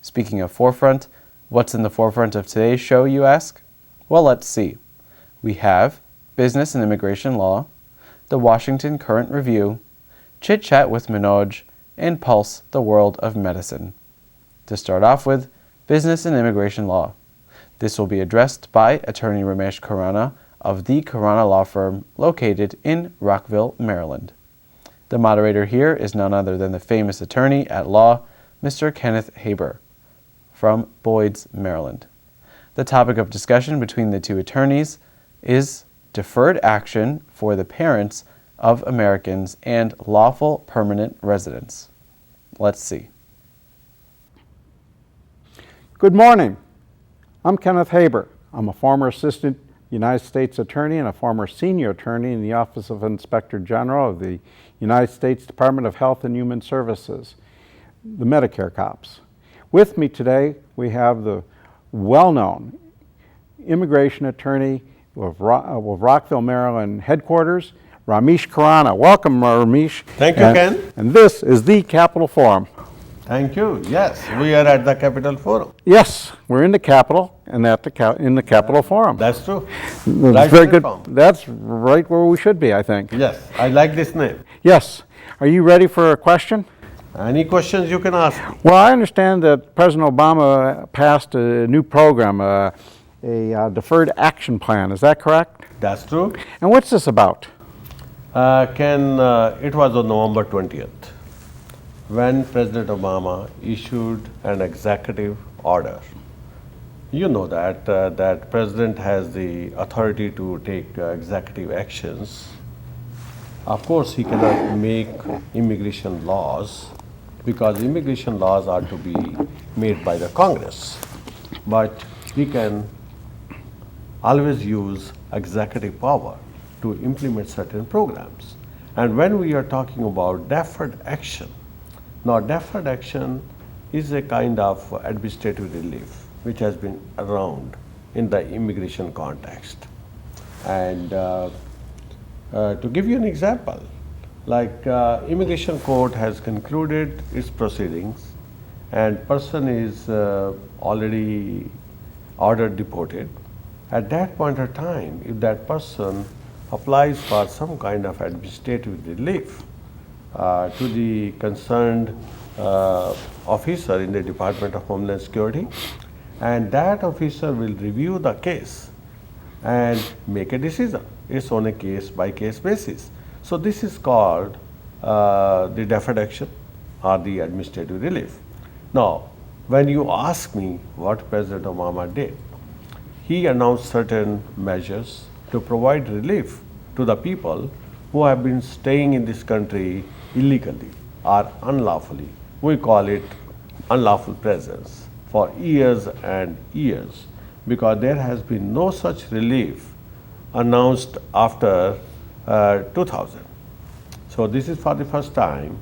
Speaking of forefront, what's in the forefront of today's show, you ask? Well, let's see. We have Business and Immigration Law, the Washington Current Review, Chit Chat with Manoj, and Pulse, the World of Medicine. To start off with, Business and Immigration Law. This will be addressed by Attorney Ramesh Khurana of the Khurana Law Firm located in Rockville, Maryland. The moderator here is none other than the famous attorney at law, Mr. Kenneth Haber, from Boyd's, Maryland. The topic of discussion between the two attorneys is deferred action for the parents of Americans and lawful permanent residents. Let's see. Good morning. I'm Kenneth Haber. I'm a former assistant United States attorney and a former senior attorney in the Office of Inspector General of the United States Department of Health and Human Services, the Medicare cops. With me today, we have the well-known immigration attorney of Rockville, Maryland headquarters, Ramesh Khurana. Welcome, Ramesh. Thank you, Ken. And this is the Capitol Forum. Thank you. Yes, we are at the Capitol Forum. Yes, we're in the Capitol and in the Capitol Forum. That's true. That's very good. That's right where we should be, I think. Yes, I like this name. Yes. Are you ready for a question? Any questions you can ask? Well, I understand that President Obama passed a new program, a deferred action plan. Is that correct? That's true. And what's this about? It was on November 20th when President Obama issued an executive order. You know that President has the authority to take executive actions. Of course, he cannot make immigration laws because immigration laws are to be made by the Congress. But he can always use executive power to implement certain programs. And when we are talking about deferred action, now deferred action is a kind of administrative relief which has been around in the immigration context. And to give you an example, like immigration court has concluded its proceedings and person is already ordered deported. At that point of time, if that person applies for some kind of administrative relief to the concerned officer in the Department of Homeland Security, and that officer will review the case and make a decision. It's on a case-by-case basis. So this is called the deferred action or the administrative relief. Now, when you ask me what President Obama did, he announced certain measures to provide relief to the people who have been staying in this country illegally or unlawfully. We call it unlawful presence for years and years because there has been no such relief announced after 2000. So this is for the first time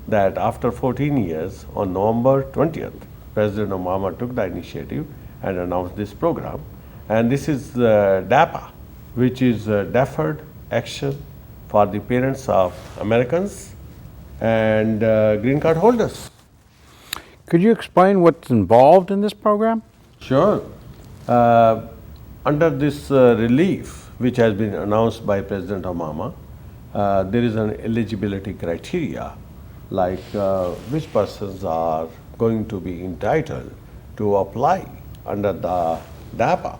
that after 14 years on November 20th, President Obama took the initiative and announced this program. And this is the DAPA, which is Deferred Action for the Parents of Americans and green card holders. Could you explain what's involved in this program? Sure. Under this relief, which has been announced by President Obama, there is an eligibility criteria, like which persons are going to be entitled to apply under the DAPA.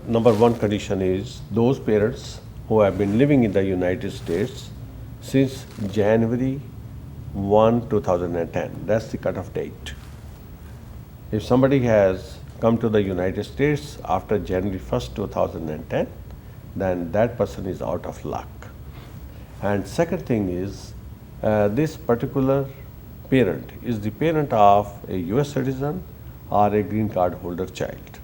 Number one condition is those parents who have been living in the United States since January 1, 2010. That's the cutoff date. If somebody has come to the United States after January 1st, 2010, then that person is out of luck. And second thing is, this particular parent is the parent of a US citizen or a green card holder child.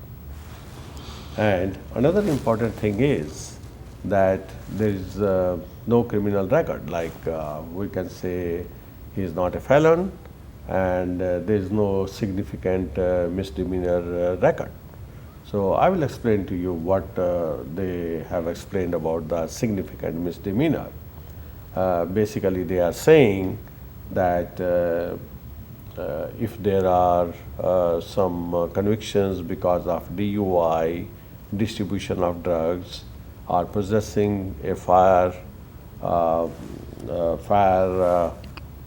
And another important thing is that there is no criminal record, like we can say he is not a felon and there is no significant misdemeanor record. So I will explain to you what they have explained about the significant misdemeanor. Basically they are saying that if there are some convictions because of DUI, distribution of drugs, or possessing a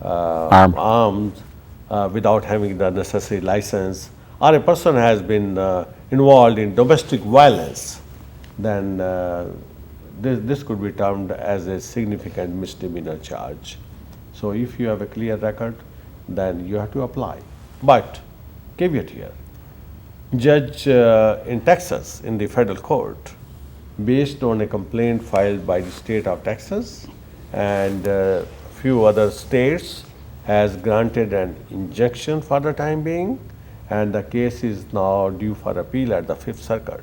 arms without having the necessary license, or a person has been involved in domestic violence, then this could be termed as a significant misdemeanor charge. So if you have a clear record, then you have to apply. But caveat here, judge in Texas in the federal court, based on a complaint filed by the state of Texas and few other states, has granted an injunction for the time being, and the case is now due for appeal at the Fifth Circuit.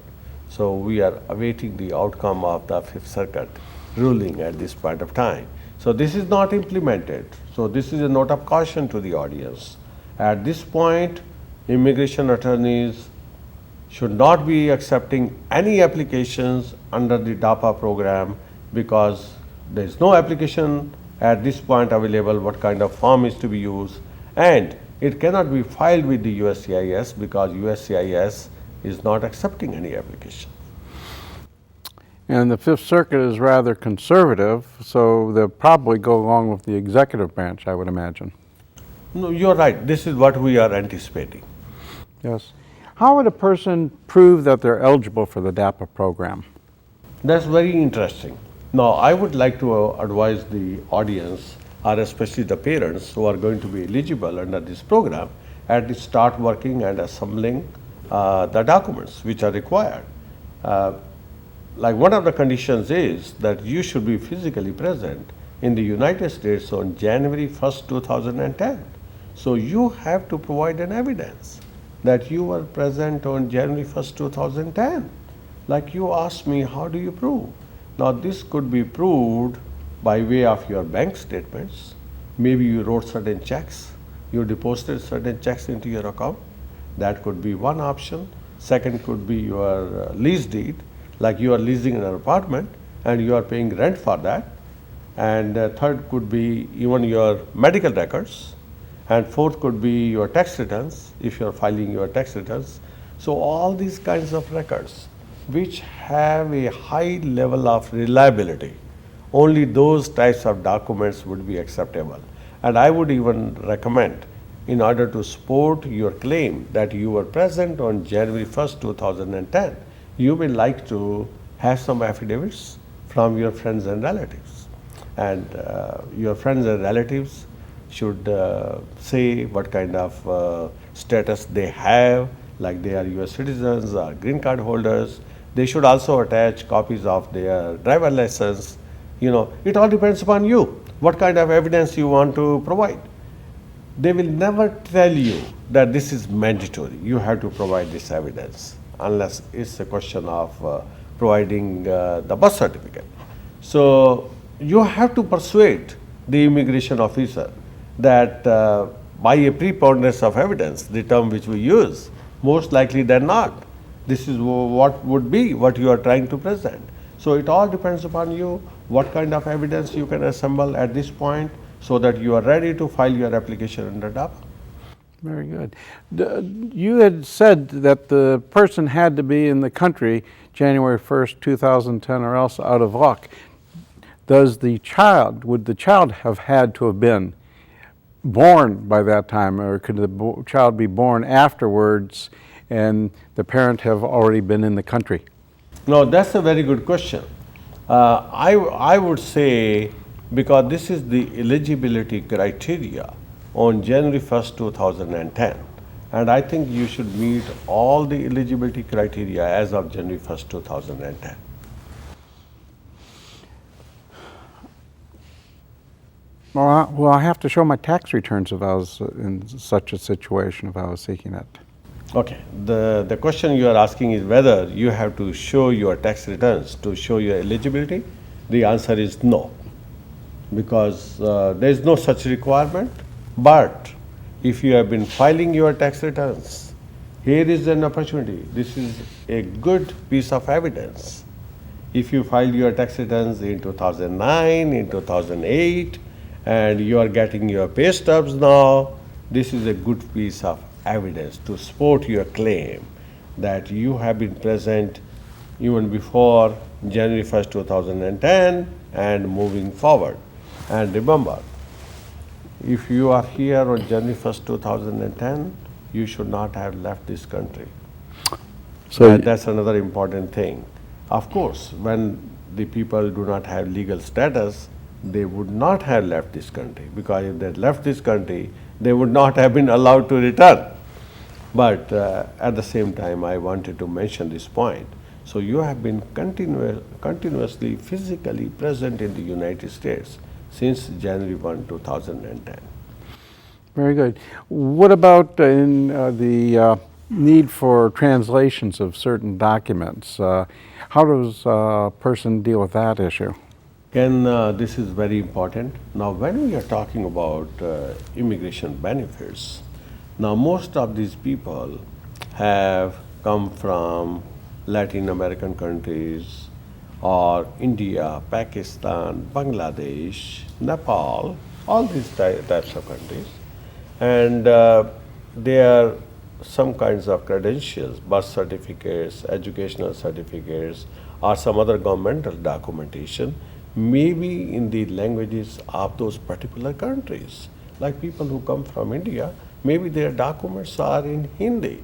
So we are awaiting the outcome of the Fifth Circuit ruling at this point of time. So this is not implemented. So this is a note of caution to the audience. At this point, immigration attorneys should not be accepting any applications under the DAPA program, because there is no application at this point available what kind of form is to be used, and it cannot be filed with the USCIS because USCIS is not accepting any application. And the Fifth Circuit is rather conservative, so they'll probably go along with the executive branch, I would imagine. No, you're right. This is what we are anticipating. Yes. How would a person prove that they're eligible for the DAPA program? That's very interesting. Now, I would like to advise the audience, or especially the parents who are going to be eligible under this program, at the start working and assembling the documents which are required. Like one of the conditions is that you should be physically present in the United States on January 1st, 2010. So you have to provide an evidence that you were present on January 1st, 2010. Like you asked me, how do you prove? Now this could be proved by way of your bank statements. Maybe you wrote certain checks, you deposited certain checks into your account. That could be one option. Second could be your lease deed, like you are leasing an apartment and you are paying rent for that. And third could be even your medical records. And fourth could be your tax returns, if you are filing your tax returns. So all these kinds of records which have a high level of reliability, only those types of documents would be acceptable. And I would even recommend, in order to support your claim that you were present on January 1st, 2010, you may like to have some affidavits from your friends and relatives. And your friends and relatives should say what kind of status they have, like they are US citizens or green card holders. They should also attach copies of their driver license. You know, it all depends upon you, what kind of evidence you want to provide. They will never tell you that this is mandatory, you have to provide this evidence, unless it's a question of providing the birth certificate. So you have to persuade the immigration officer that by a preponderance of evidence, the term which we use, most likely than not, this is what would be what you are trying to present. So it all depends upon you, what kind of evidence you can assemble at this point, so that you are ready to file your application under DAPA. Very good. You had said that the person had to be in the country January 1st, 2010, or else out of luck. Would the child have had to have been born by that time, or could the child be born afterwards and the parent have already been in the country? No, that's a very good question. I would say, because this is the eligibility criteria on January 1st, 2010, and I think you should meet all the eligibility criteria as of January 1st, 2010. Well, I have to show my tax returns if I was in such a situation, if I was seeking it. Okay, the question you are asking is whether you have to show your tax returns to show your eligibility. The answer is no, because there is no such requirement. But if you have been filing your tax returns, here is an opportunity. This is a good piece of evidence. If you filed your tax returns in 2009, in 2008, and you are getting your pay stubs now, this is a good piece of evidence to support your claim that you have been present even before January 1st, 2010 and moving forward. And remember, if you are here on January 1st, 2010, you should not have left this country. So That's another important thing. Of course, when the people do not have legal status, they would not have left this country, because if they had left this country, they would not have been allowed to return. But at the same time, I wanted to mention this point. So you have been continuously physically present in the United States since January 1, 2010. very good. What about in the need for translations of certain documents? How does a person deal with that issue? Ken, this is very important. Now, when we are talking about immigration benefits, now most of these people have come from Latin American countries or India, Pakistan, Bangladesh, Nepal, all these types of countries. And there are some kinds of credentials, birth certificates, educational certificates, or some other governmental documentation, maybe in the languages of those particular countries. Like people who come from India, maybe their documents are in Hindi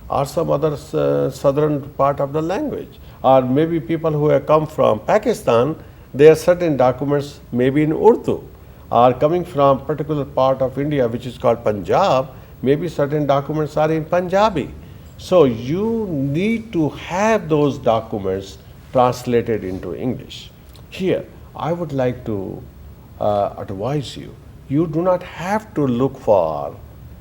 or some other southern part of the language. Or maybe people who have come from Pakistan, their certain documents may be in Urdu. Or coming from particular part of India which is called Punjab, maybe certain documents are in Punjabi. So you need to have those documents translated into English. Here, I would like to advise you, you do not have to look for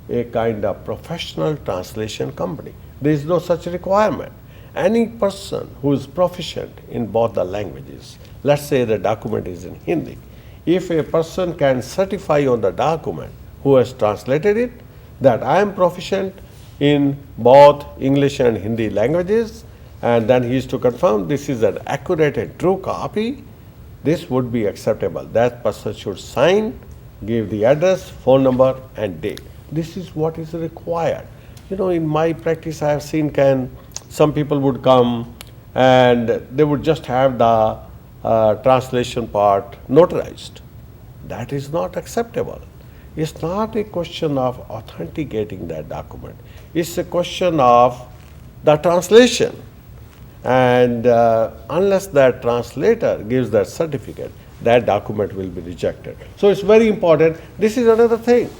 a kind of professional translation company. There is no such requirement. Any person who is proficient in both the languages, let's say the document is in Hindi, if a person can certify on the document who has translated it that I am proficient in both English and Hindi languages, and then he is to confirm this is an accurate and true copy, this would be acceptable. That person should sign, give the address, phone number, and date. This is what is required. You know, in my practice, I have seen some people would come and they would just have the translation part notarized. That is not acceptable. It's not a question of authenticating that document. It's a question of the translation. And unless that translator gives that certificate, that document will be rejected. So it's very important. This is another thing.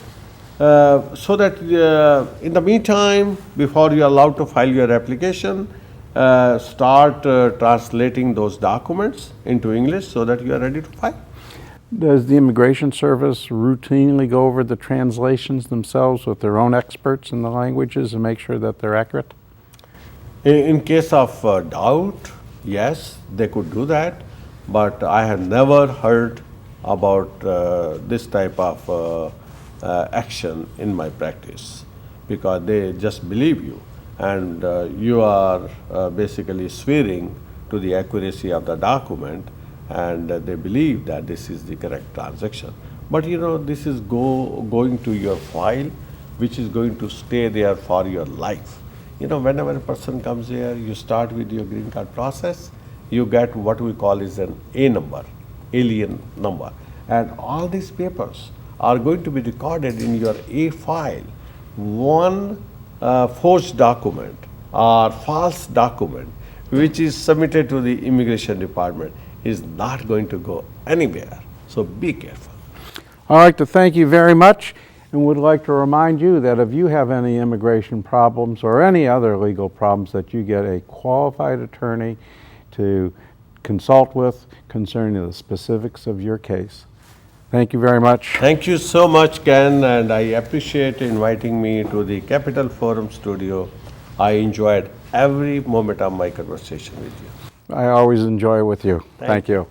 So that in the meantime, before you are allowed to file your application, start translating those documents into English so that you are ready to file. Does the Immigration Service routinely go over the translations themselves with their own experts in the languages and make sure that they're accurate? In case of doubt, yes, they could do that, but I have never heard about this type of action in my practice, because they just believe you and you are basically swearing to the accuracy of the document, and they believe that this is the correct transaction. But you know, this is going to your file, which is going to stay there for your life. You know, whenever a person comes here, you start with your green card process, you get what we call is an A number, alien number, and all these papers are going to be recorded in your A file. One forged document or false document which is submitted to the immigration department is not going to go anywhere. So be careful. I'd like to thank you very much and would like to remind you that if you have any immigration problems or any other legal problems, that you get a qualified attorney to consult with concerning the specifics of your case. Thank you very much. Thank you so much, Ken, and I appreciate inviting me to the Capital Forum studio. I enjoyed every moment of my conversation with you. I always enjoy with you. Thank you.